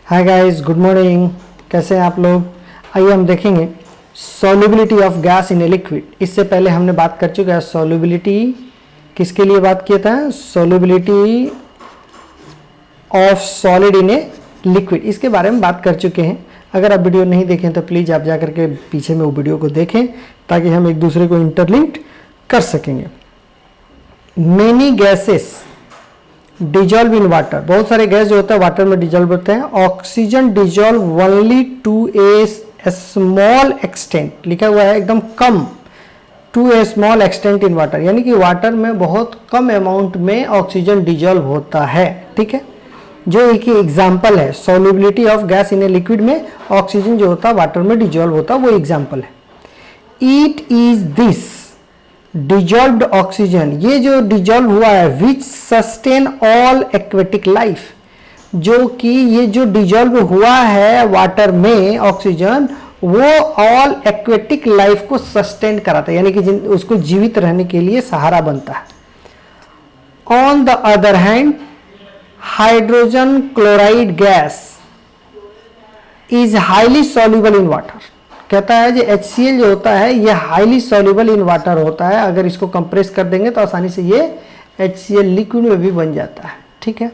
Hi guys, good morning. कैसे हैं आप लोग? आइए हम देखेंगे solubility of gas in a liquid. इससे पहले हमने बात कर चुके हैं सॉल्युबिलिटी किसके लिए बात किया था, solubility of solid in a liquid, इसके बारे में बात कर चुके हैं। अगर आप वीडियो नहीं देखें तो प्लीज़ आप जा करके पीछे में वो वीडियो को देखें ताकि हम एक दूसरे को इंटरलिंक्ड कर सकेंगे। Many gases dissolve in water, बहुत सारे गैस जो होता है वाटर में डिजॉल्व होते हैं। Oxygen dissolve only to a small extent, लिखा हुआ है एकदम कम, to a small extent in water, यानी कि वाटर में बहुत कम अमाउंट में ऑक्सीजन डिजॉल्व होता है। ठीक है, जो एक एग्जाम्पल है solubility of gas in a liquid में ऑक्सीजन जो होता है वाटर में डिजॉल्व होता है, वो एग्जाम्पल है। It is this dissolved oxygen, ये जो डिजॉल्व हुआ है, विच सस्टेन ऑल एक्वेटिक लाइफ, जो कि ये जो डिजॉल्व हुआ है वाटर में ऑक्सीजन, वो ऑल एक्वेटिक लाइफ को सस्टेन कराता है, यानी कि उसको जीवित रहने के लिए सहारा बनता है। On the other hand hydrogen chloride gas is highly soluble in water, कहता है जो HCl जो होता है ये हाईली सॉल्युबल इन वाटर होता है। अगर इसको कंप्रेस कर देंगे तो आसानी से ये HCl लिक्विड में भी बन जाता है। ठीक है,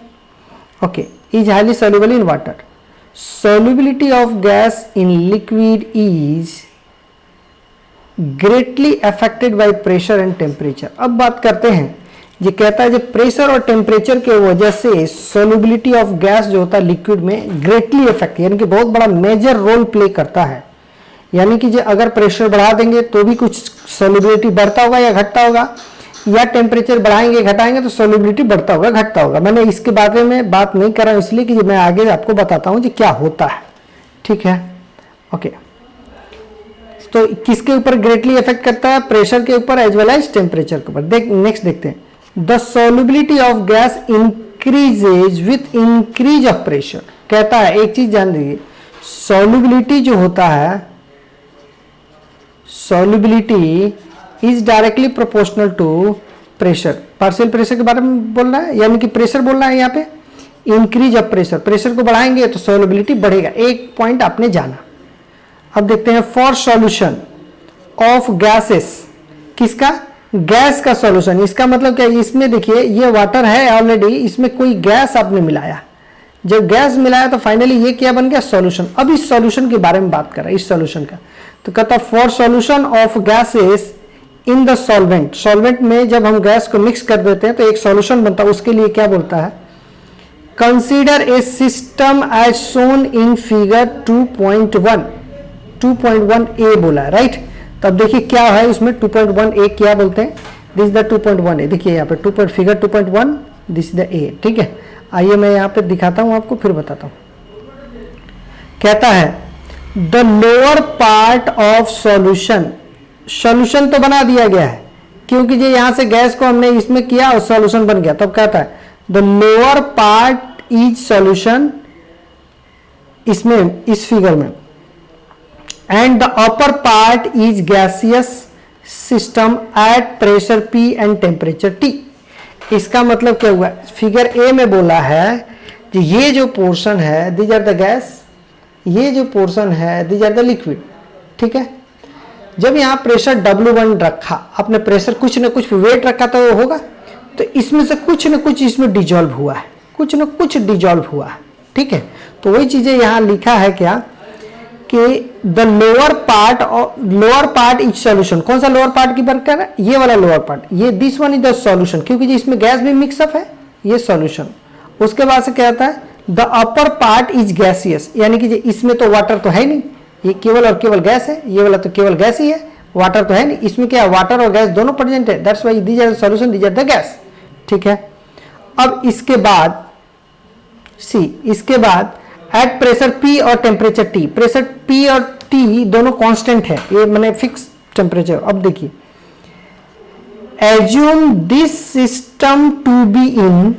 okay, is highly soluble in water. Solubility of gas in liquid is greatly affected by pressure and temperature. अब बात करते हैं, ये कहता है जो प्रेशर और टेम्परेचर के वजह से सॉल्युबिलिटी ऑफ गैस जो होता है लिक्विड में ग्रेटली अफेक्ट, यानी कि बहुत बड़ा मेजर रोल प्ले करता है। यानी कि जो अगर प्रेशर बढ़ा देंगे तो भी कुछ सॉल्युबिलिटी बढ़ता होगा या घटता होगा, या टेम्परेचर बढ़ाएंगे घटाएंगे तो सॉल्युबिलिटी बढ़ता होगा घटता होगा। मैंने इसके बारे में बात नहीं कर रहा हूं इसलिए कि मैं आगे आपको बताता हूं कि क्या होता है। ठीक है, ओके, तो किसके ऊपर ग्रेटली इफेक्ट करता है, प्रेशर के ऊपर एज वेल एज टेम्परेचर के ऊपर। नेक्स्ट देखते हैं, the solubility of gas increases with increase of pressure. कहता है एक चीज जान लीजिए, सॉल्युबिलिटी जो होता है, solubility is directly proportional to pressure. Partial pressure के बारे में बोल रहा है, यानी कि प्रेशर बोल रहा है यहाँ पे, इंक्रीज ऑफ प्रेशर, प्रेशर को बढ़ाएंगे तो सॉल्युबिलिटी बढ़ेगा। एक पॉइंट आपने जाना। अब देखते हैं फॉर सॉल्यूशन ऑफ गैसेस, किसका, गैस का सॉल्यूशन। इसका मतलब क्या है, इसमें देखिए ये वाटर है ऑलरेडी, इसमें कोई गैस आपने मिलाया, जब गैस मिलाया तो फाइनली ये क्या बन गया, सॉल्यूशन। अब इस सॉल्यूशन के बारे में बात कर रहा है, इस सॉल्यूशन का, तो कहता for solution of gases in the solvent, solvent में जब हम गैस को मिक्स कर देते हैं तो एक सॉल्यूशन बनता है, उसके लिए क्या बोलता है, consider a system as shown in figure 2.1 A बोला है, राइट। तब देखिए क्या है उसमें 2.1 ए क्या बोलते हैं, दिस इज द 2.1 ए, देखिए यहाँ पे फिगर 2.1 दिस इज द ए। ठीक है, आइए मैं यहाँ पे दिखाता हूँ आपको फिर बताता हूँ। कहता है the lower part of solution, solution तो बना दिया गया है क्योंकि जो यहां से गैस को हमने इसमें किया और सॉल्यूशन बन गया। तब कहता है the lower part is solution, इसमें इस फिगर में, and the upper part is gaseous system eight pressure P and temperature T। इसका मतलब क्या हुआ, फिगर ए में बोला है कि ये जो पोर्शन है दीज आर द गैस, ये जो पोर्शन है दीज आर द लिक्विड। ठीक है, जब यहाँ प्रेशर W1 रखा, आपने प्रेशर कुछ न कुछ वेट रखा तो होगा, तो इसमें से कुछ न कुछ इसमें डिजॉल्व हुआ है, कुछ न कुछ डिजॉल्व हुआ है। ठीक है, तो वही चीजें यहाँ लिखा है क्या कि the lower part is solution. कौन सा लोअर पार्ट की बात कर रहा है, ये वाला लोअर पार्ट, ये this one is the solution, क्योंकि इसमें गैस भी मिक्सअप है, ये सॉल्यूशन। उसके बाद से क्या आता है, the upper part is gaseous, यानी कि इसमें तो वाटर तो है नहीं, ये केवल और केवल गैस है, ये वाला तो केवल गैस ही है, वाटर तो है नहीं। इसमें क्या वाटर और गैस दोनों प्रेजेंट है, that's why these are the solution, these are the gas. ठीक है, अब इसके बाद इसके बाद एट प्रेशर P और टेम्परेचर T, प्रेशर P और T दोनों कांस्टेंट है, ये मैंने फिक्स टेम्परेचर। अब देखिए, assume this system to be in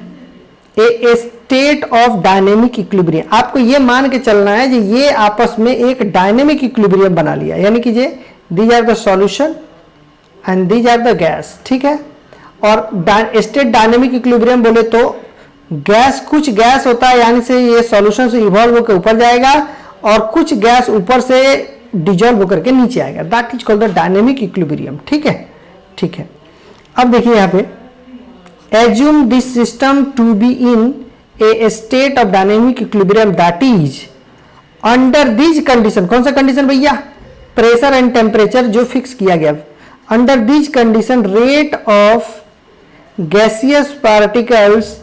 a state of dynamic equilibrium. आपको ये मान के चलना है कि ये आपस में एक डायनेमिक इक्विलिब्रियम बना लिया, यानी कि ये these are the solution and these are the gas. ठीक है, और स्टेट डायनेमिक इक्विलिब्रियम बोले तो गैस, कुछ गैस होता है यानी से ये सॉल्यूशन से इवॉल्व होकर ऊपर जाएगा और कुछ गैस ऊपर से डिजॉल्व होकर के नीचे आएगा। That is called the dynamic equilibrium. ठीक है, ठीक है। अब देखिए यहाँ पे, assume this system to be in a state of dynamic equilibrium that is under this condition. कौन सा कंडीशन भैया? प्रेशर एंड टेम्परेचर जो फिक्स किया गया। Under this condition rate of gaseous particles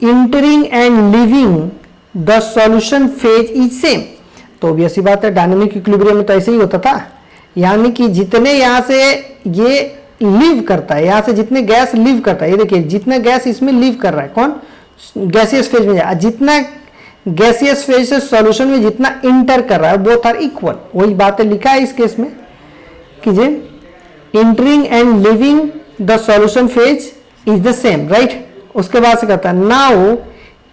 entering and leaving the solution phase is same. तो भी ऐसी बात है, डायनेमिक इक्विलिब्रियम में तो ऐसे ही होता था, यानी कि जितने यहां से ये लिव करता है, यहां से जितने गैस लिव करता है, ये देखिए जितना गैस इसमें लिव कर रहा है, कौन? गैसियस फेज में जाए, जितना गैसियस फेज से सॉल्यूशन में जितना इंटर कर रहा है बोथ आर इक्वल। वही बातें लिखा है इस केस में कि जे entering and leaving the solution phase is the same, right. उसके बाद से कहता है now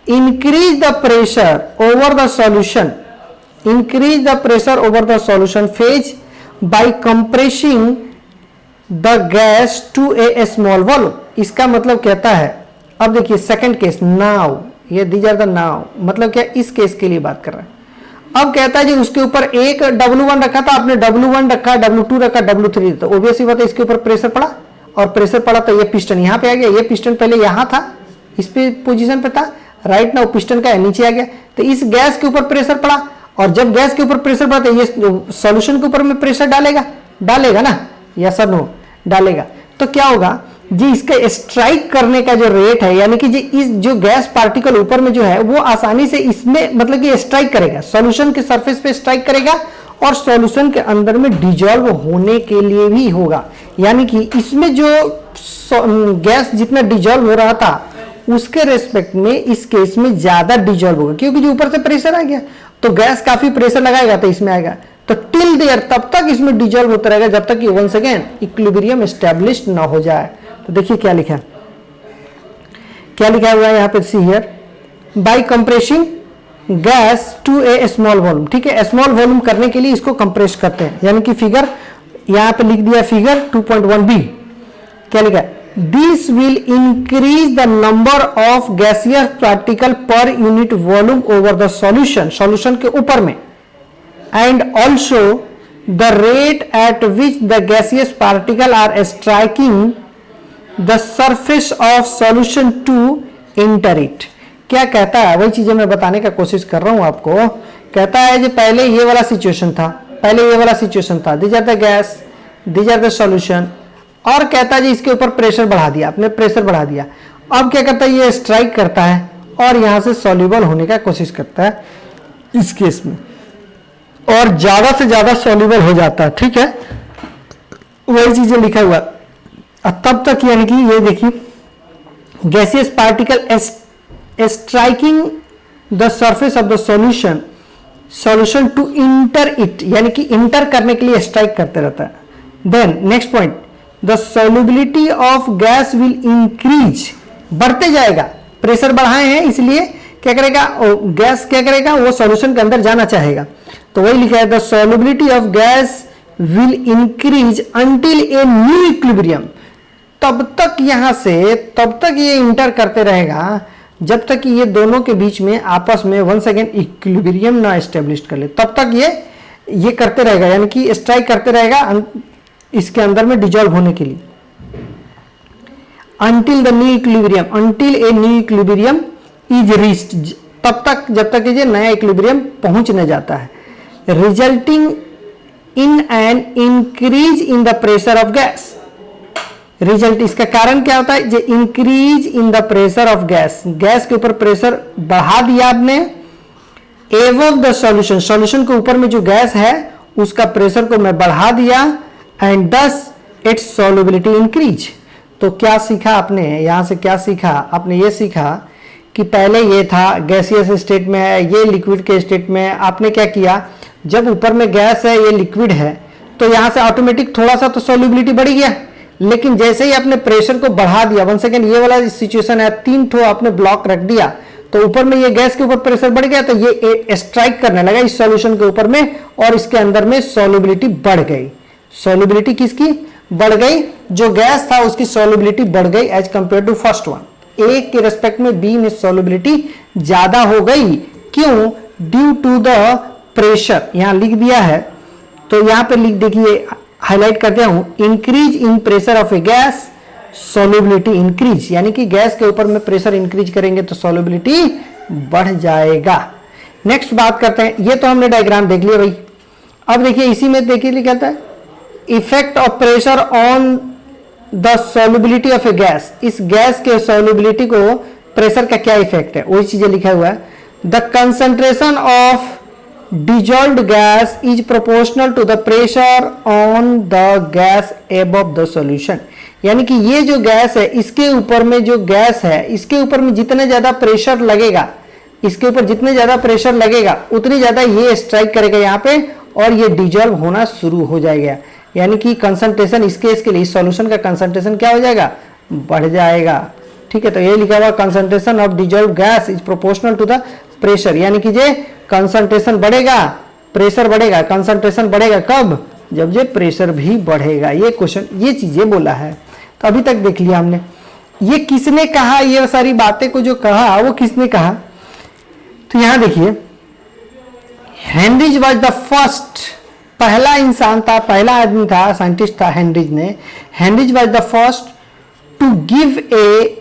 increase the pressure over the solution, increase the pressure over the solution phase by compressing the gas to a small volume. इसका मतलब कहता है, अब देखिए सेकंड केस, नाउ, ये दीज आर द नाउ, मतलब क्या इस केस के लिए बात कर रहा है। अब कहता है जी उसके ऊपर एक W1 रखा था, आपने W1 रखा, W2 रखा, W3, तो ऑब्वियसली बात है इसके ऊपर प्रेशर पड़ा, और प्रेशर पड़ा तो ये पिस्टन यहाँ पे आ गया, ये पिस्टन पहले यहाँ था, इस पे पोजीशन पे था, राइट ना, पिस्टन का नीचे आ गया, तो इस गैस के ऊपर प्रेशर पड़ा, और जब गैस के ऊपर प्रेशर पड़ा तो ये सॉल्यूशन के ऊपर में प्रेशर डालेगा ना, या सर नो डालेगा। तो क्या होगा जी, इसका स्ट्राइक करने का जो रेट है, यानी कि जी इस जो गैस पार्टिकल ऊपर में जो है वो आसानी से इसमें मतलब कि स्ट्राइक करेगा, सॉल्यूशन के सरफेस पे स्ट्राइक करेगा और सॉल्यूशन के अंदर में डिजॉल्व होने के लिए भी होगा। यानी कि इसमें जो गैस जितना डिजॉल्व हो रहा था उसके रेस्पेक्ट में इस केस में ज्यादा डिजॉल्व होगा, क्योंकि जो ऊपर से प्रेशर आ गया तो गैस काफी प्रेशर लगाएगा तो इसमें आएगा, तो टिल देयर तब तक इसमें डिजॉल्व होता रहेगा जब तक कि वंस अगेन इक्विलिब्रियम एस्टैब्लिश्ड ना हो जाए। तो देखिए क्या लिखा है, क्या लिखा हुआ है यहाँ पे, see here, by compressing gas to a small volume. ठीक है, स्मॉल वॉल्यूम करने के लिए इसको कंप्रेस करते हैं, यानी कि फिगर यहाँ पे लिख दिया, फिगर 2.1b। क्या लिखा है, this will increase the number of gaseous particle per unit volume over the solution, solution के ऊपर में, and also the rate at which the gaseous particle are striking the surface of solution to enter it. क्या कहता है, वही चीजें मैं बताने का कोशिश कर रहा हूं आपको। कहता है जो पहले ये वाला सिचुएशन था, पहले ये वाला सिचुएशन था, these are the gas, these are the solution, और कहता है जी इसके ऊपर प्रेशर बढ़ा दिया, आपने प्रेशर बढ़ा दिया। अब क्या करता है, ये स्ट्राइक करता है और यहां से सॉल्युबल होने का कोशिश करता है इस केस में, और ज्यादा से ज्यादा सॉल्युबल हो जाता है। ठीक है, वही चीजें लिखा हुआ, तब तक यानी कि ये देखिए gaseous particle striking the surface of the solution, solution to enter it, यानी कि इंटर करने के लिए स्ट्राइक करते रहता है। Then next point, the solubility of gas will increase, बढ़ते जाएगा, प्रेशर बढ़ाए हैं इसलिए क्या करेगा, गैस क्या करेगा, वो सॉल्यूशन के अंदर जाना चाहेगा। तो वही लिखा है, the solubility of gas will increase until a new equilibrium, तब तक यहां से तब तक ये इंटर करते रहेगा जब तक कि ये दोनों के बीच में आपस में वंस अगेन इक्विलिब्रियम ना एस्टेब्लिश कर ले, तब तक ये करते रहेगा, यानी कि स्ट्राइक करते रहेगा इसके अंदर में डिजॉल्व होने के लिए, until the new equilibrium, until a new equilibrium is reached, तब तक जब तक ये नया इक्विलिब्रियम पहुंचने जाता है, resulting in an increase in the pressure of gas. Result, इसका कारण क्या होता है, जो increase in the pressure of gas, gas के ऊपर प्रेशर बढ़ा दिया आपने, एवं द सॉल्यूशन, सॉल्यूशन के ऊपर में जो गैस है उसका प्रेशर को मैं बढ़ा दिया, एंड दस इट्स सॉल्युबिलिटी इंक्रीज। तो क्या सीखा आपने यहां से, क्या सीखा आपने, ये सीखा कि पहले ये था गैसियस स्टेट में है, ये लिक्विड के स्टेट में है। आपने क्या किया, जब ऊपर में गैस है ये लिक्विड है तो यहां से ऑटोमेटिक थोड़ा सा तो सॉल्युबिलिटी बढ़ गया, लेकिन जैसे ही आपने प्रेशर को बढ़ा दिया, वन सेकेंड ये वाला सिचुएशन है, 3 ठो आपने ब्लॉक रख दिया तो ऊपर में ये गैस के ऊपर प्रेशर बढ़ गया, तो ये स्ट्राइक करने लगा इस सॉल्यूशन के ऊपर में, और इसके अंदर में सॉल्युबिलिटी बढ़ गई। सॉल्युबिलिटी किसकी बढ़ गई, जो गैस था उसकी सॉल्युबिलिटी बढ़ गई as compare to first one. A के रेस्पेक्ट में बी में सॉल्युबिलिटी ज्यादा हो गई। क्यों? ड्यू टू द प्रेशर, यहां लिख दिया है तो यहां पे लिख देखिए, हाईलाइट कर दिया हूं, increase in pressure of a gas solubility increase, यानी कि गैस के ऊपर में प्रेशर इंक्रीज करेंगे तो सॉल्युबिलिटी बढ़ जाएगा। नेक्स्ट बात करते हैं, ये तो हमने डायग्राम देख लिया भाई। अब देखिए इसी में देखिए कहता है effect of pressure on the solubility of a gas, इस गैस के सॉल्युबिलिटी को प्रेशर का क्या इफेक्ट है, वही चीजें लिखा हुआ है। The concentration of dissolved gas is proportional to the pressure on the gas above the solution, यानी कि ये जो गैस है इसके ऊपर में जो गैस है इसके ऊपर में जितने ज्यादा प्रेशर लगेगा, इसके ऊपर जितने ज्यादा प्रेशर लगेगा उतनी ज्यादा ये स्ट्राइक करेगा यहाँ पे और ये डिजॉल्व होना शुरू हो जाएगा। यानी कि कंसंट्रेशन इस केस के लिए इस सॉल्यूशन का कंसंट्रेशन क्या हो जाएगा, बढ़ जाएगा। ठीक है, तो ये लिखा हुआ concentration of dissolve gas is proportional to the pressure, यानी कि जे कंसंट्रेशन बढ़ेगा प्रेशर बढ़ेगा, कंसंट्रेशन बढ़ेगा कब, जब जे प्रेशर भी बढ़ेगा। ये क्वेश्चन ये चीजें बोला है। तो अभी तक देख लिया हमने। ये किसने कहा, ये सारी बातें को जो कहा वो किसने कहा, तो यहां देखिए हेनरिज वाज द फर्स्ट, पहला इंसान था, पहला आदमी था, साइंटिस्ट था हेनरिज ने। Henry's was the first to give a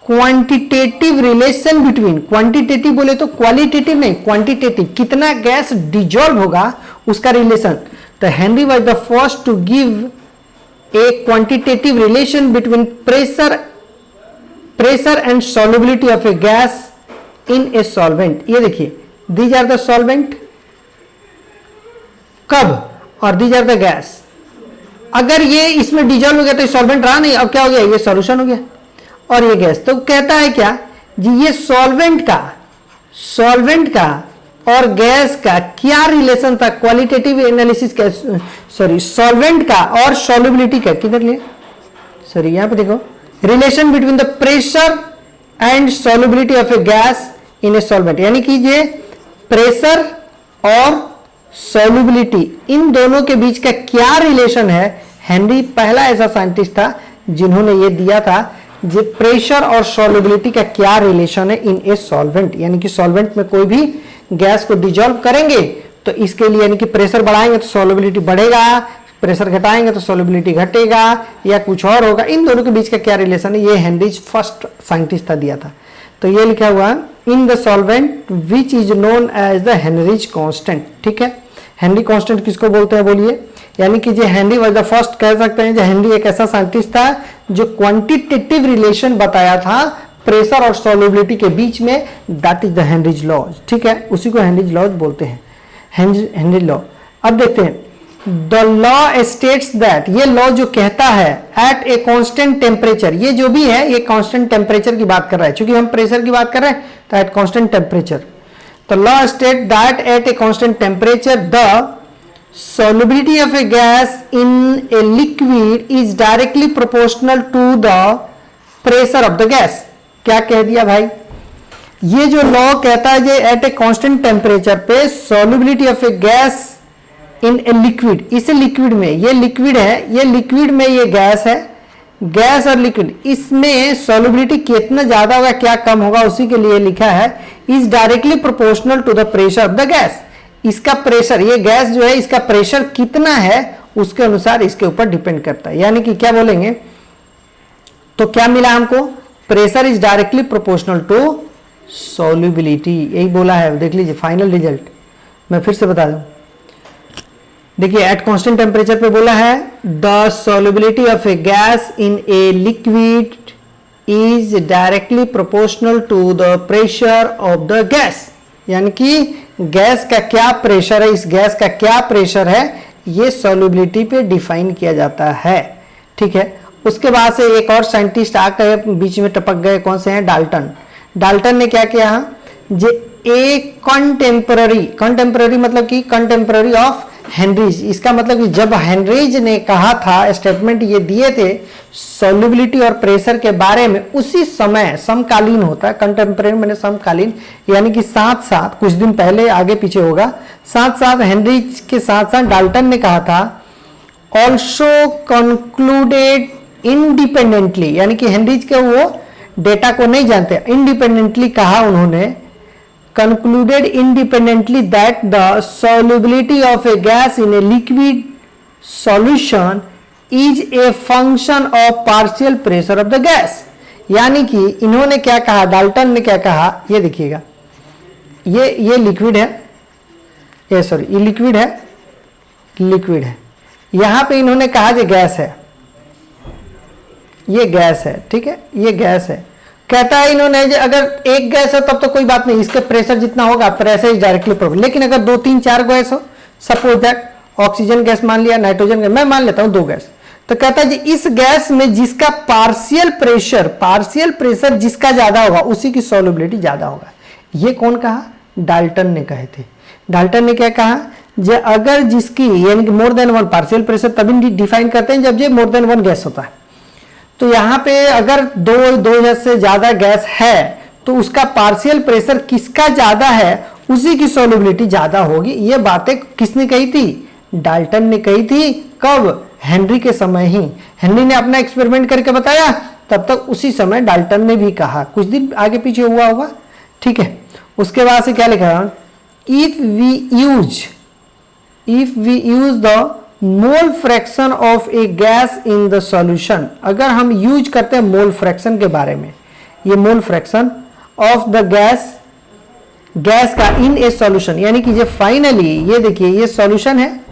quantitative relation between, quantitative बोले तो क्वालिटेटिव नहीं, क्वांटिटेटिव, कितना गैस डिजॉल्व होगा उसका रिलेशन। तो Henry was the first to give a quantitative relation between pressure and solubility of a gas in a solvent. ये देखिए these are the solvent कब, और दीज आर द गैस। अगर ये इसमें डिजॉल्व हो गया तो सॉल्वेंट रहा नहीं, अब क्या हो गया, ये सॉल्यूशन हो गया और ये गैस। तो कहता है क्या जी, ये सॉल्वेंट का और गैस का क्या रिलेशन था, क्वालिटेटिव एनालिसिस का, सॉरी सॉल्वेंट का और सॉल्युबिलिटी का, किधर लिए सॉरी यहां पे देखो, relation between the pressure and solubility of a gas in a solvent, यानी कि ये प्रेशर और सॉल्युबिलिटी इन दोनों के बीच का क्या रिलेशन है। हेनरी पहला ऐसा साइंटिस्ट था जिन्होंने ये दिया था जे प्रेशर और सॉल्युबिलिटी का क्या रिलेशन है इन ए सॉल्वेंट, यानी कि सॉल्वेंट में कोई भी गैस को डिजॉल्व करेंगे तो इसके लिए यानी कि प्रेशर बढ़ाएंगे तो सॉल्युबिलिटी बढ़ेगा, प्रेशर घटाएंगे तो सॉल्युबिलिटी घटेगा या कुछ और होगा, इन दोनों के बीच का क्या रिलेशन है, ये हेनरिज फर्स्ट साइंटिस्ट था दिया था। तो ये लिखा हुआ in the solvent which is known as the Henry's constant. ठीक है, हेनरी कांस्टेंट किसको बोलते हैं बोलिए, यानी कि जो हेनरी वाज द फर्स्ट कह सकते हैं, जो हेनरी एक ऐसा साइंटिस्ट था जो क्वांटिटेटिव रिलेशन बताया था प्रेशर और सॉल्युबिलिटी के बीच में, दैट इज द हेनरिज लॉज। ठीक है, उसी को हेनरिज लॉज बोलते हैं, हेनरी लॉ। अब देखते हैं द लॉ स्टेट्स दैट, ये लॉ जो कहता है एट ए कांस्टेंट टेम्परेचर, ये जो भी है ये कांस्टेंट टेम्परेचर की बात कर रहा है, क्योंकि हम प्रेशर की बात कर रहे हैं तो एट कांस्टेंट टेम्परेचर। तो law state that at a constant temperature the solubility of a gas in a liquid is directly proportional to the pressure of the gas। क्या कह दिया भाई, ये जो लॉ कहता है जे एट ए कांस्टेंट टेम्परेचर पे solubility of a gas in a liquid, इस लिक्विड में, ये लिक्विड है, ये लिक्विड में ये गैस है, गैस और लिक्विड, इसमें solubility कितना ज्यादा होगा क्या कम होगा उसी के लिए लिखा है is directly proportional to the pressure of the gas। इसका प्रेशर, ये गैस जो है इसका प्रेशर कितना है उसके अनुसार इसके ऊपर डिपेंड करता है। यानी कि क्या बोलेंगे, तो क्या मिला हमको, pressure is directly proportional to solubility, यही बोला है। देख लीजिए फाइनल रिजल्ट मैं फिर से बता दूं, देखिए एट कांस्टेंट टेम्परेचर पे बोला है the solubility of a gas in a liquid is directly proportional to the pressure of the gas, यानी कि गैस का क्या प्रेशर है, इस गैस का क्या प्रेशर है ये सॉल्युबिलिटी पे डिफाइन किया जाता है। ठीक है, उसके बाद से एक और साइंटिस्ट आकर बीच में टपक गए, कौन से हैं, डाल्टन। डाल्टन ने क्या किया, जे ए कंटेम्पररी मतलब कि कंटेम्पररी ऑफ हेनरीज, इसका मतलब कि जब हेनरीज ने कहा था, स्टेटमेंट ये दिए थे सॉल्युबिलिटी और प्रेशर के बारे में, उसी समय समकालीन होता है, कंटेम्पररी मैंने समकालीन, यानी कि साथ साथ कुछ दिन पहले आगे पीछे होगा, साथ साथ हेनरीज के साथ साथ डाल्टन ने कहा था ऑल्सो कंक्लूडेड इंडिपेंडेंटली, यानी कि हेनरीज के वो डेटा को नहीं जानते, इंडिपेंडेंटली कहा उन्होंने, concluded independently that the solubility of a gas in a liquid solution is a function of partial pressure of the gas. यानी कि इन्होंने क्या कहा, डाल्टन ने क्या कहा, ये देखिएगा, ये लिक्विड है, ये सॉरी ये लिक्विड है, यहां पे इन्होंने कहा कि गैस है, ये गैस है, ठीक है, ये गैस है। कहता है इन्होंने अगर एक गैस है तब तो कोई बात नहीं, इसके प्रेशर जितना होगा प्रेशर इज डायरेक्टली प्रोपोर्शनल, लेकिन अगर 2 3 4 गैस हो, सपोज दैट ऑक्सीजन गैस मान लिया, नाइट्रोजन गैस, मैं मान लेता हूं 2 गैस, तो कहता है जी इस गैस में जिसका पार्शियल प्रेशर जिसका ज्यादा होगा उसी की सॉल्युबिलिटी ज्यादा होगा। ये कौन कहा, डाल्टन ने कहे थे। डाल्टन ने क्या कहा, जो अगर जिसकी यानी कि मोर देन 1 पार्शियल प्रेशर तभी डिफाइन करते हैं जब ये मोर देन 1 गैस होता है। तो यहां पे अगर दो से ज्यादा गैस है तो उसका पार्शियल प्रेशर किसका ज्यादा है उसी की सॉल्युबिलिटी ज्यादा होगी। ये बातें किसने कही थी, डाल्टन ने कही थी। कब, हेनरी के समय ही। हेनरी ने अपना एक्सपेरिमेंट करके बताया, तब तक उसी समय डाल्टन ने भी कहा, कुछ दिन आगे पीछे हुआ होगा, ठीक है। उसके बाद से क्या लिखा, if we use the mole fraction of a gas in the solution, अगर हम यूज करते हैं मोल फ्रैक्शन के बारे में, ये मोल फ्रैक्शन ऑफ द गैस का इन ए सॉल्यूशन, यानी कि ये फाइनली ये देखिए ये सॉल्यूशन है,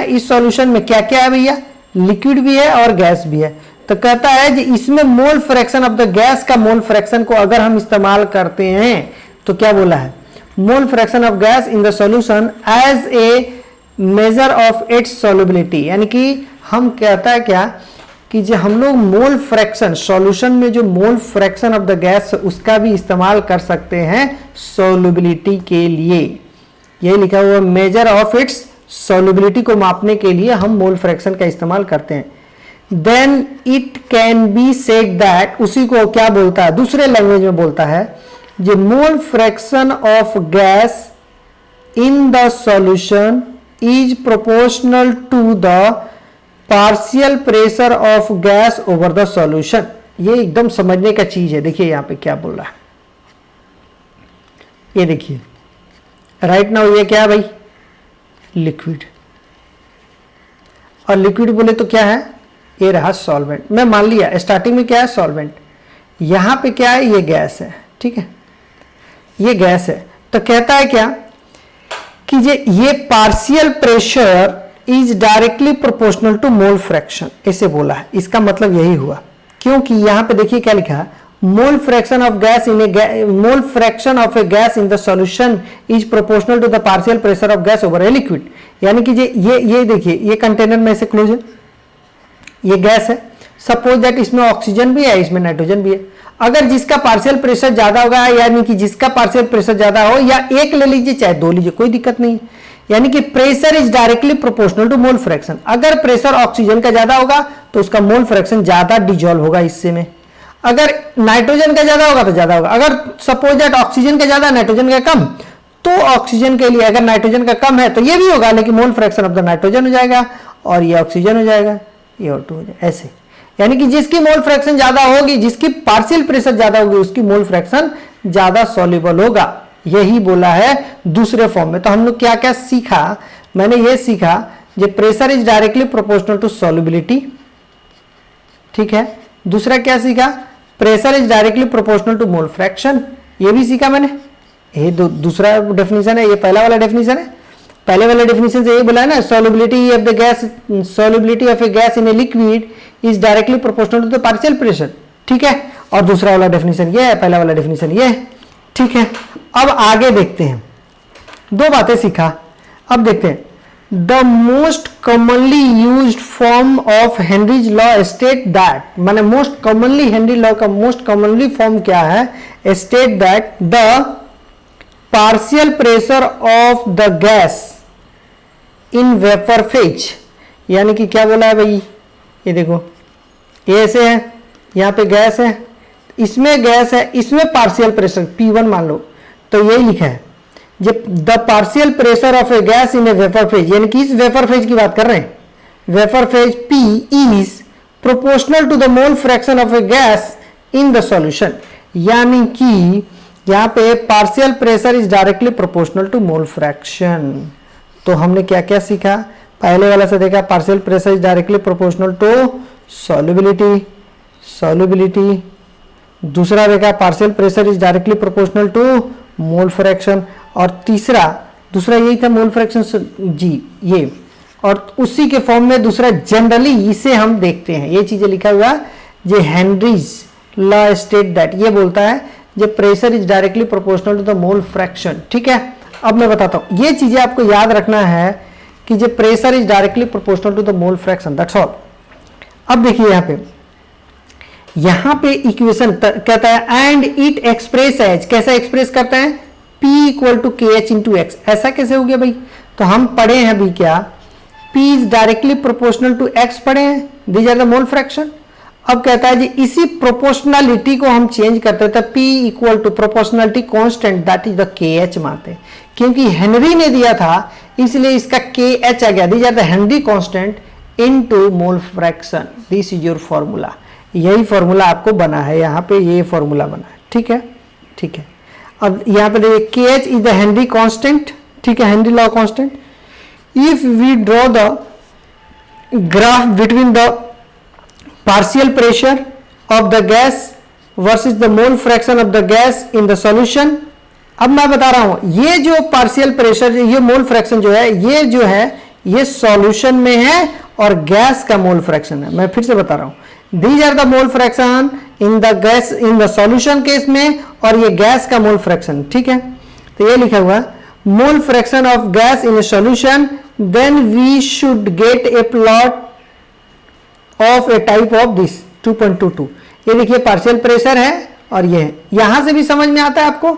इस सॉल्यूशन में क्या क्या है भैया, लिक्विड भी है और गैस भी है। तो कहता है कि इसमें मोल फ्रैक्शन ऑफ द गैस का मोल फ्रैक्शन को अगर हम इस्तेमाल करते हैं तो क्या बोला है, mole fraction of gas in the solution as a measure of its solubility, यानी कि हम कहता है क्या कि जो हम लोग मोल फ्रैक्शन सॉल्यूशन में जो mole fraction of the gas उसका भी इस्तेमाल कर सकते हैं सॉल्युबिलिटी के लिए। ये लिखा हुआ मेजर ऑफ इट्स सॉल्युबिलिटी को मापने के लिए हम मोल फ्रैक्शन का इस्तेमाल करते हैं। Then it can be said that, उसी को क्या बोलता है, दूसरे लैंग्वेज में बोलता है, जो mole fraction of gas in the solution is proportional to the partial pressure of gas over the solution. ये एकदम समझने का चीज है। देखिए यहां पे क्या बोल रहा है, ये देखिए राइट नाउ ये क्या है भाई, लिक्विड, और लिक्विड बोले तो क्या है, ये रहा सॉल्वेंट। मैं मान लिया स्टार्टिंग में क्या है, सॉल्वेंट, यहां पे क्या है, ये गैस है, ठीक है, ये गैस है। तो कहता है क्या कि ये partial pressure is directly proportional to mole fraction, ऐसे बोला है। इसका मतलब यही हुआ, क्योंकि यहां पे देखिए क्या लिखा है, mole fraction of gas in the solution is proportional to the partial pressure of gas over a liquid. यानी कि ये देखिए ये कंटेनर में से क्लोज है, ये गैस है, सपोज दैट इसमें ऑक्सीजन भी है, इसमें नाइट्रोजन भी है। अगर जिसका पार्शियल प्रेशर ज्यादा होगा, यानी कि जिसका पार्शियल प्रेशर ज्यादा हो, या एक ले लीजिए चाहे 2 लीजिए, कोई दिक्कत नहीं है। यानी कि pressure is directly proportional to mole fraction. अगर प्रेशर ऑक्सीजन का ज्यादा होगा तो उसका मोल फ्रैक्शन ज्यादा डिजोल्व होगा हिस्से में, अगर नाइट्रोजन का ज्यादा होगा तो ज्यादा होगा। अगर सपोज दैट ऑक्सीजन का ज्यादा नाइट्रोजन का कम, तो ऑक्सीजन के लिए अगर नाइट्रोजन का कम है तो ये भी होगा, लेकिन मोल फ्रैक्शन ऑफ द नाइट्रोजन हो जाएगा और ये ऑक्सीजन हो जाएगा, ये O2 हो जाएगा, ऐसे। यानी कि जिसकी मोल फ्रैक्शन ज्यादा होगी, जिसकी पार्शियल प्रेशर ज्यादा होगी, उसकी मोल फ्रैक्शन ज्यादा सॉल्युबल होगा। यही बोला है दूसरे फॉर्म में। तो हम लोग क्या क्या सीखा, मैंने ये सीखा जो pressure is directly proportional to solubility, ठीक है। दूसरा क्या सीखा, pressure is directly proportional to mole fraction, ये भी सीखा मैंने। ये दूसरा डेफिनेशन है, ये पहला वाला डेफिनेशन है। पहले वाले डेफिनेशन से ये बोला है ना, solubility of a gas in a liquid is directly proportional to the partial pressure, ठीक है। और दूसरा वाला डेफिनेशन ये है, पहला वाला डेफिनेशन ये है, ठीक है। अब आगे देखते हैं, 2 बातें सीखा, अब देखते हैं। The most commonly used form of Henry's law state that, माने मोस्ट कॉमनली हेनरी लॉ का मोस्ट कॉमनली फॉर्म क्या है, state that the partial pressure of the gas in vapour phase. यानी कि क्या बोला है भाई, ये देखो ये ऐसे है, यहां पे गैस है, इसमें गैस है, इसमें पार्शियल प्रेशर P1 मान लो, तो यही लिखा है जब the partial pressure of a gas in A vapour phase, यानी कि इस वेपर फेज की बात कर रहे हैं, vapour phase P is proportional to the mole fraction of a gas in the solution, यानी कि यहाँ पे partial pressure is directly proportional to mole fraction. तो हमने क्या क्या सीखा, पहले वाला से देखा partial pressure is directly proportional to solubility, दूसरा देखा partial pressure is directly proportional to mole fraction, और दूसरा यही था मोल फ्रैक्शन जी ये, और उसी के फॉर्म में दूसरा जनरली इसे हम देखते हैं, ये चीजें लिखा हुआ जो हेनरीज लॉ स्टेट दैट, ये बोलता है जो pressure is directly proportional to the mole fraction. ठीक है, अब मैं बताता हूं, ये चीजें आपको याद रखना है कि जो pressure is directly proportional to the mole fraction, that's all. अब देखिए यहां पे इक्वेशन कहता है एंड इट एक्सप्रेस एज, कैसा एक्सप्रेस करता है, P equal to K H into X. ऐसा कैसे हो गया भाई, तो हम पढ़े हैं अभी क्या, P is directly proportional to X पढ़े हैं, these are the mole fraction. अब कहता है जी इसी प्रोपोर्शनलिटी को हम चेंज करते थे, P equal to proportionality constant that is the K H मानते, क्योंकि हेनरी ने दिया था इसलिए इसका के एच आ गया, these are the Henry constant into mole fraction, this is your formula. यही फॉर्मूला आपको बना है, यहाँ पे ये फॉर्मूला बना है। ठीक है, ठीक है। अब यहाँ पे देखिए K H is the Henry constant, ठीक है, Henry law constant. If we draw the graph between the partial pressure of the gas versus the mole fraction of the gas in the solution। अब मैं बता रहा हूं ये जो partial pressure, ये मोल फ्रैक्शन जो है, ये जो है ये सॉल्यूशन में है और गैस का मोल फ्रैक्शन है। मैं फिर से बता रहा हूं, these are the mole fraction in the gas in the solution case में, और ये गैस का मोल फ्रैक्शन। ठीक है, तो ये लिखा हुआ mole fraction of gas in a solution, then we should get a plot of a type of this 2.22। ये देखिए पार्शियल प्रेशर है और ये है, यहां से भी समझ में आता है आपको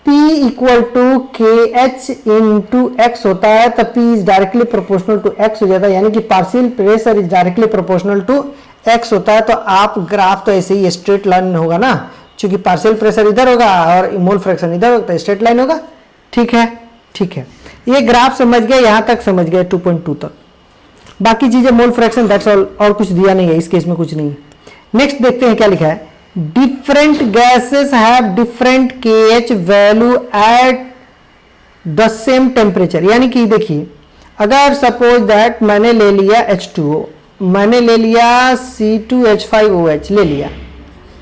P equal to K H into X होता है, तो P is directly proportional to X हो जाता है, यानी कि partial pressure is directly proportional to X होता है। तो आप ग्राफ तो ऐसे ही स्ट्रेट लाइन होगा ना, क्योंकि पार्शियल प्रेशर इधर होगा और मोल फ्रैक्शन इधर होगा, तो स्ट्रेट लाइन होगा। ठीक है, ठीक है, ये ग्राफ समझ गए, यहां तक समझ गए 2.2 तक। बाकी चीजें मोल फ्रैक्शन दैट्स ऑल, और कुछ दिया नहीं है इस केस में, कुछ नहीं। नेक्स्ट देखते हैं क्या लिखा है, different gases have different KH value at the same temperature. यानी कि देखिए अगर सपोज दैट मैंने ले लिया H2O, मैंने ले लिया C2H5OH ले लिया,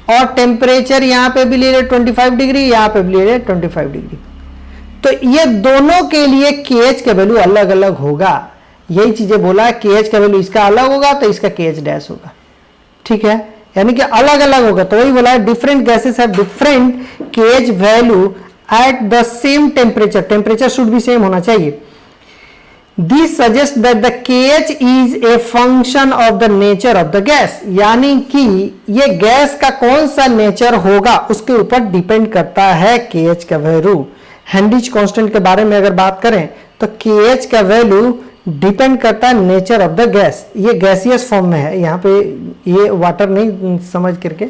और टेम्परेचर यहां पे भी ले रहे 25 डिग्री, यहां पे भी ले रहे 25 डिग्री, तो ये दोनों के लिए केएच का वैल्यू अलग अलग होगा। यही चीजें बोला है, केएच का वैल्यू इसका अलग होगा तो इसका केएच डैश होगा। ठीक है, यानी कि अलग अलग होगा, तो वही बोला है different gases have different KH value at the same temperature, temperature should भी सेम होना चाहिए। This suggest that the KH is a function of the nature of the gas, यानी कि ये गैस का कौन सा नेचर होगा उसके ऊपर डिपेंड करता है केएच का वैल्यू। हेनरीज कांस्टेंट के बारे में अगर बात करें तो केएच का वैल्यू डिपेंड करता है नेचर ऑफ द गैस। ये गैसियस फॉर्म में है, यहाँ पे ये वाटर नहीं समझ करके,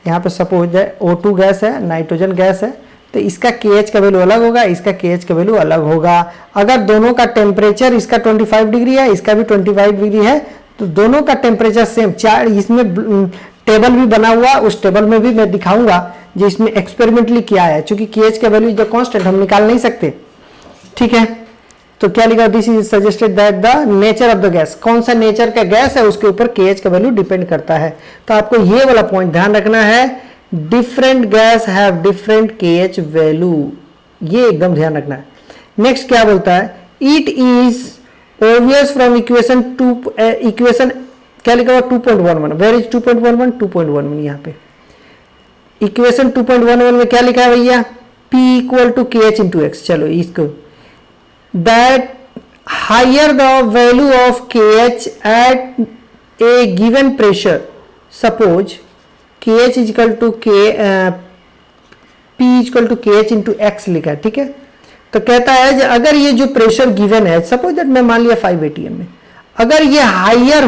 यहाँ पे सपोज है O2 गैस है, नाइट्रोजन गैस है, तो इसका केएच का वैल्यू अलग होगा, इसका केएच का वैल्यू अलग होगा। अगर दोनों का टेम्परेचर, इसका 25 डिग्री है, इसका भी 25 डिग्री है, तो दोनों का टेम्परेचर सेम। चार इसमें टेबल भी बना हुआ, उस टेबल में भी मैं दिखाऊंगा जो इसमें एक्सपेरिमेंटली किया है, क्योंकि केएच का वैल्यू जो कांस्टेंट हम निकाल नहीं सकते। ठीक है, तो क्या लिखा, this is suggested that the nature of the gas, कौन सा नेचर का गैस है उसके ऊपर केएच का वैल्यू डिपेंड करता है। तो आपको ये वाला पॉइंट ध्यान रखना है, different guys have different KH value, ये एकदम ध्यान रखना है। नेक्स्ट क्या बोलता है, it is obvious from equation equation क्या लिखा हुआ 2.11, वेयर इज 2.11, 2.11 यहाँ पे इक्वेशन 2.11 में क्या लिखा है भैया, P equal to K H into x. चलो इसको, that higher the value of KH at a given pressure, suppose KH is equal to P is equal to KH into X लिखा है। ठीक है, तो कहता है अगर ये जो प्रेशर गिवन है, सपोज दैट मैं मान लिया 5 ATM में, अगर ये हाइयर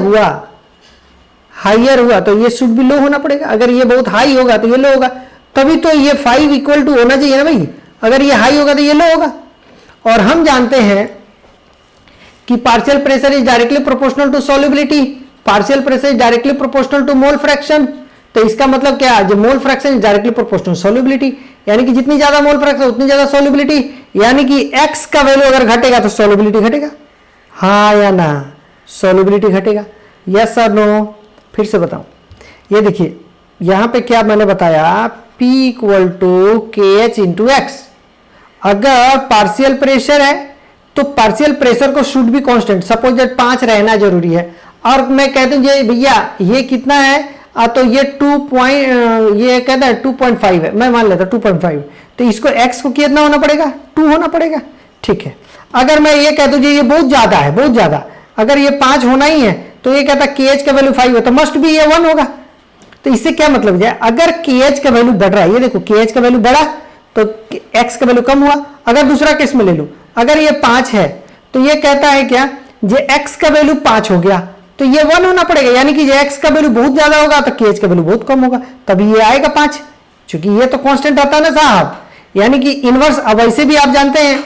हुआ तो ये शुड भी लो होना पड़ेगा, अगर ये बहुत हाई होगा तो ये लो होगा, तभी तो ये 5 इक्वल टू होना चाहिए ना भाई, अगर ये हाई होगा तो ये लो होगा। और हम जानते हैं कि partial pressure is directly proportional to solubility, partial pressure is directly proportional to mole fraction. तो इसका मतलब क्या, जो mole fraction is directly proportional solubility, यानी कि जितनी ज्यादा मोल फ्रैक्शन उतनी ज्यादा सॉल्युबिलिटी, यानी कि x का वैल्यू अगर घटेगा तो सॉल्युबिलिटी घटेगा, हाँ या ना, सॉल्युबिलिटी घटेगा, यस और नो। फिर से बताऊं, ये देखिए यहां पे क्या मैंने बताया, P equal to K H into x. अगर पार्शियल प्रेशर है तो पार्शियल प्रेशर को should be constant, suppose that 5 रहना जरूरी है, और मैं कहता हूं भैया ये कितना है, तो ये 2 ये कहता है 2.5 है, मैं मान लेता 2.5, तो इसको x को कितना होना पड़ेगा, 2 होना पड़ेगा, ठीक है। अगर मैं ये कहता हूं ये बहुत ज्यादा है, बहुत ज्यादा, अगर ये 5 होना ही है तो ये कहता के एच का वैल्यू 5 है, तो मस्ट भी ये 1 होगा। तो इससे क्या मतलब है, अगर के एच का वैल्यू बढ़ रहा है, ये देखो के एच का वैल्यू बढ़ा तो x का वैल्यू कम हुआ। अगर दूसरा केस में ले लो, अगर ये 5 है तो ये कहता है क्या, जे x का वैल्यू 5 हो गया तो ये 1 होना पड़ेगा, यानी कि x का वैल्यू बहुत ज्यादा होगा तो के एच का वैल्यू बहुत कम होगा, तभी ये आएगा 5, क्योंकि ये तो कांस्टेंट आता है ना साहब, यानी कि इनवर्स। अब वैसे भी आप जानते हैं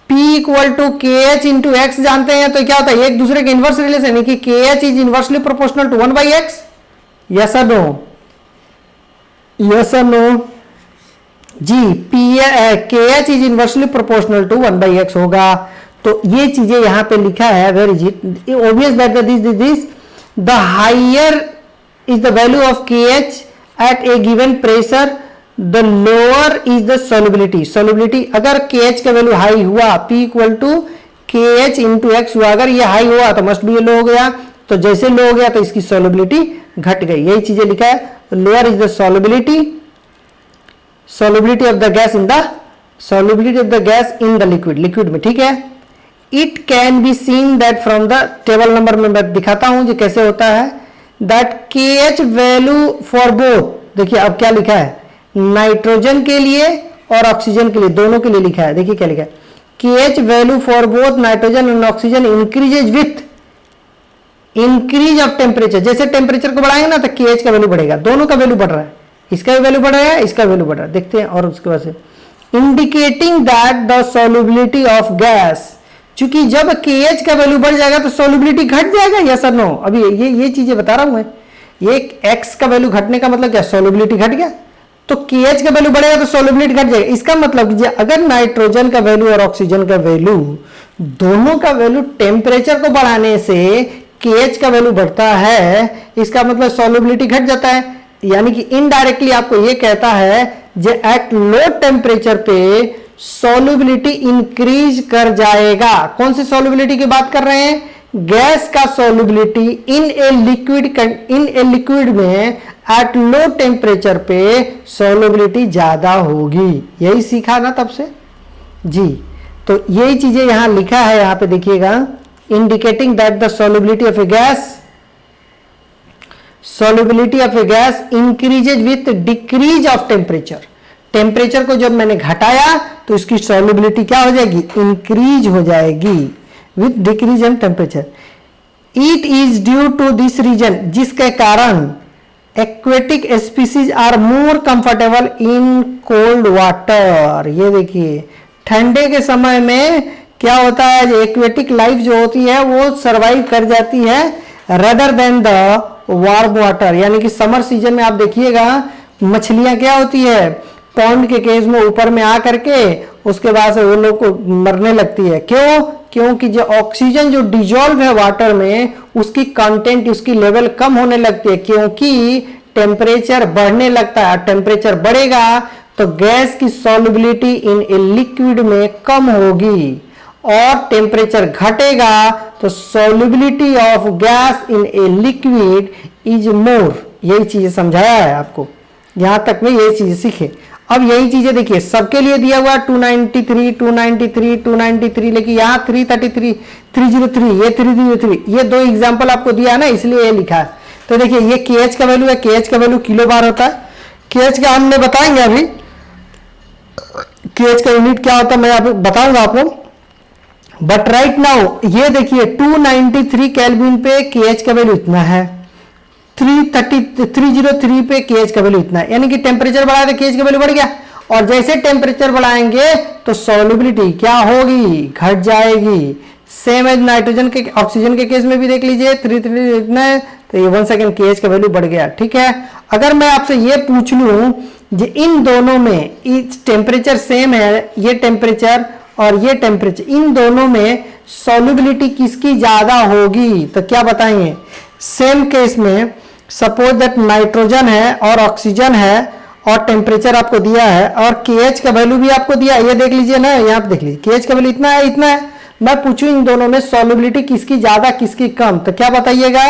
P equal to K H into x जानते हैं, तो क्या होता है एक दूसरे के इनवर्स रिलेशन, यानी कि K H is inversely proportional to 1/x, yes और नो, यस और नो जी, K H is inversely proportional to 1/x होगा। तो ये चीजें यहां पे लिखा है, where is it, obvious that this the higher is the value of K H at a given pressure, the lower is the solubility. Solubility अगर K H का वैल्यू हाई हुआ, P equal to K H into x हुआ, अगर ये high हुआ तो must भी ये लो हो गया, तो जैसे लो हो गया तो इसकी सॉल्युबिलिटी घट गई, यही चीजें लिखा है। Lower is the solubility of the gas in the solubility of the gas in the liquid, liquid में, ठीक है। It can be seen that from the table number में मैं दिखाता हूं जो कैसे होता है, दैट के एच वैल्यू फॉर बोथ, देखिए अब क्या लिखा है, नाइट्रोजन के लिए और ऑक्सीजन के लिए, दोनों के लिए लिखा है, देखिए क्या लिखा है, के H value for both nitrogen and oxygen increases with increase of temperature. जैसे टेम्परेचर को बढ़ाएंगे ना तो के एच का वैल्यू बढ़ेगा, दोनों का वैल्यू बढ़ रहा है, इसका भी वैल्यू बढ़ रहा है, इसका वैल्यू बढ़ रहा है, देखते हैं। और उसके बाद से indicating that the solubility of gas, क्योंकि जब के एच का वैल्यू बढ़ जाएगा तो सॉल्युबिलिटी घट जाएगा, यस और नो। अभी ये चीजें बता रहा हूं मैं, ये एक्स का वैल्यू घटने का मतलब क्या, सॉल्युबिलिटी घट गया, तो के एच का वैल्यू बढ़ेगा तो सॉल्युबिलिटी घट जाएगा। इसका मतलब अगर नाइट्रोजन का वैल्यू और ऑक्सीजन का वैल्यू, दोनों का वैल्यू टेम्परेचर को बढ़ाने से के एच का वैल्यू बढ़ता है, इसका मतलब सॉल्युबिलिटी घट जाता है, यानी कि इनडायरेक्टली आपको ये कहता है जे एट लो टेम्परेचर पे सॉल्युबिलिटी इंक्रीज कर जाएगा। कौन सी सॉल्युबिलिटी की बात कर रहे हैं, गैस का सॉल्युबिलिटी इन ए लिक्विड में एट लो टेम्परेचर पे सॉल्युबिलिटी ज्यादा होगी, यही सीखा ना तब से जी। तो यही चीजें यहां लिखा है, यहां पे देखिएगा, indicating that the solubility of a gas increases with decrease of temperature. Temperature को जब मैंने घटाया तो इसकी सॉल्युबिलिटी क्या हो जाएगी, इंक्रीज हो जाएगी with decrease in temperature. It is due to this reason, जिसके कारण aquatic species are more comfortable in cold water. ये देखिए ठंडे के समय में क्या होता है, जो एक्वेटिक लाइफ जो होती है वो सरवाइव कर जाती है rather than the warm water, यानी कि समर सीजन में आप देखिएगा मछलियां क्या होती है, पॉन्ड के केस में ऊपर में आ करके उसके बाद से वो लोग को मरने लगती है। क्यों, क्योंकि जो ऑक्सीजन जो डिजॉल्व है वाटर में उसकी कंटेंट, उसकी लेवल कम होने लगती है, क्योंकि टेम्परेचर बढ़ने लगता है। टेम्परेचर बढ़ेगा तो गैस की सॉल्युबिलिटी इन ए लिक्विड में कम होगी, और टेम्परेचर घटेगा तो solubility of gas in a liquid is more. यही चीजें समझाया है आपको, यहां तक में यही चीजें सीखे। अब यही चीजें देखिए सबके लिए दिया हुआ 293, 293, 293, लेकिन यहाँ 333, 303, ये 303, ये दो एग्जाम्पल आपको दिया है ना, इसलिए ये लिखा है। तो देखिए ये के एच का वैल्यू है, के एच का वैल्यू किलो बार होता है, के एच का हमने बताएंगे अभी, के एच का यूनिट क्या होता है मैं आपको बताऊंगा आपको। बट राइट नाउ ये देखिए 293 केल्विन पे के एच का वैल्यू इतना है, 303 पे के एच का वैल्यू इतना है, यानी कि टेम्परेचर बढ़ाया तो के एच का वैल्यू बढ़ गया, और जैसे टेम्परेचर बढ़ाएंगे तो सॉल्युबिलिटी क्या होगी, घट जाएगी। सेम एज नाइट्रोजन के ऑक्सीजन के केस में भी देख लीजिए 3 इतना है, तो ये 1 सेकेंड KH का वैल्यू बढ़ गया। ठीक है, अगर मैं आपसे ये पूछ लूं कि इन दोनों में टेम्परेचर सेम है, ये टेम्परेचर और ये टेम्परेचर, इन दोनों में सॉल्युबिलिटी किसकी ज्यादा होगी, तो क्या बताएंगे? सेम केस में सपोज दैट नाइट्रोजन है और ऑक्सीजन है और टेम्परेचर आपको दिया है और KH का वैल्यू भी आपको दिया है, ये देख लीजिए ना, यहाँ पे देख लीजिए KH का वैल्यू इतना है, इतना है। मैं पूछूं इन दोनों में सॉल्युबिलिटी किसकी ज्यादा किसकी कम, तो क्या बताइएगा?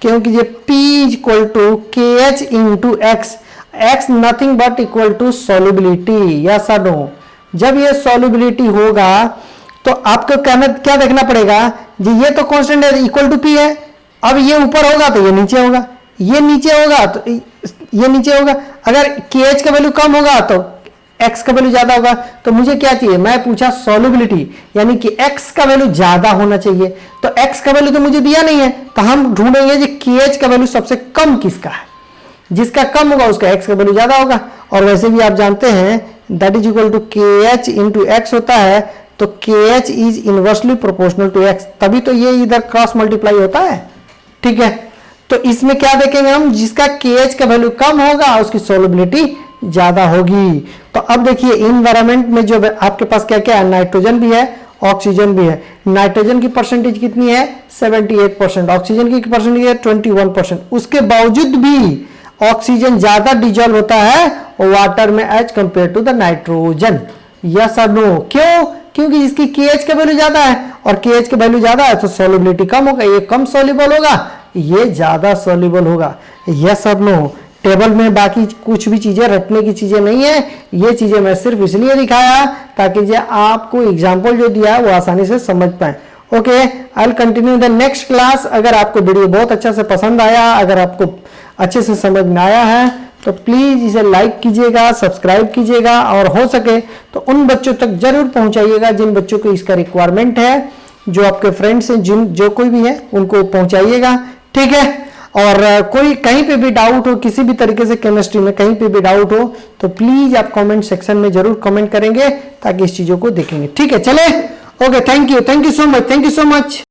क्योंकि ये P equal to KH into X, X nothing but equal to solubility, yes और नो। जब ये सॉल्युबिलिटी होगा तो आपको क्या देखना पड़ेगा जी, ये तो कांस्टेंट है, इक्वल टू P है। अब ये ऊपर होगा तो ये नीचे होगा, ये नीचे होगा तो ये नीचे होगा। अगर KH का वैल्यू कम होगा तो X का वैल्यू ज्यादा होगा। तो मुझे क्या चाहिए? मैं पूछा सॉल्युबिलिटी, यानी कि X का वैल्यू ज्यादा होना चाहिए। तो X का वैल्यू तो मुझे दिया नहीं है, तो हम ढूंढेंगे कि KH का वैल्यू सबसे कम किसका है। जिसका कम होगा उसका X का वैल्यू ज्यादा होगा। और वैसे भी आप जानते हैं that is equal to KH into X होता है, तो KH is inversely proportional to X, तभी तो ये इधर क्रॉस मल्टीप्लाई होता है। ठीक है, तो इसमें क्या देखेंगे हम? जिसका KH का वैल्यू कम होगा उसकी सॉल्युबिलिटी ज्यादा होगी। तो अब देखिए इन्वायरमेंट में जो आपके पास क्या क्या है, नाइट्रोजन भी है, ऑक्सीजन भी है। नाइट्रोजन की परसेंटेज कितनी है? 78%, ऑक्सीजन की परसेंटेज है 21%। उसके बावजूद भी ऑक्सीजन ज्यादा डिजॉल्व होता है वाटर में as compare to the nitrogen, yes और नो। क्यों? क्योंकि इसकी KH का वैल्यू ज्यादा है और KH का वैल्यू ज्यादा है तो सॉल्युबिलिटी कम होगा, ये कम सॉल्युबल होगा, ये ज्यादा सॉल्युबल होगा, यस और नो। टेबल में बाकी कुछ भी चीजें रटने की चीजें नहीं है, ये चीजें मैं सिर्फ इसलिए दिखाया ताकि जो आपको एग्जाम्पल जो दिया है वो आसानी से समझ पाए। Okay, I will continue the next class. अगर आपको वीडियो बहुत अच्छा से पसंद आया, अगर आपको अच्छे से समझ में आया है तो प्लीज इसे लाइक कीजिएगा, सब्सक्राइब कीजिएगा और हो सके तो उन बच्चों तक जरूर पहुंचाइएगा जिन बच्चों को इसका रिक्वायरमेंट है, जो आपके फ्रेंड्स हैं, जो कोई भी है उनको पहुंचाइएगा। ठीक है, और कोई कहीं पे भी डाउट हो, किसी भी तरीके से केमिस्ट्री में कहीं पे भी डाउट हो तो प्लीज आप कमेंट सेक्शन में जरूर कमेंट करेंगे ताकि इस चीजों को देखेंगे। ठीक है, चले, okay, thank you so much, thank you so much.